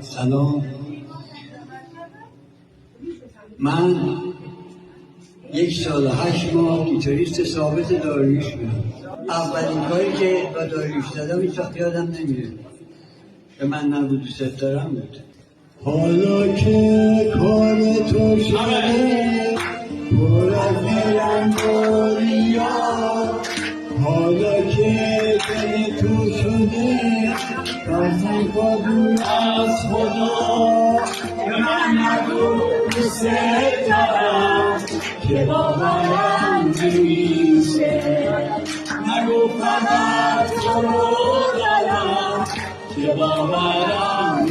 سلام. من 1 سال و 8 ماه گیتاریست ثابت داریوش بودم. اولین کاری که با داریوش زدم هیچ وقت یادم نمیره. به من نگو دوست دارم بود. حالا که کار تو شده پر از میلنگاریا، حالا که دل تو شده پس نکن از خدا. به من نگو دوست دارم که باورم نمیشه، نگو فقط تو رو دارم که باورم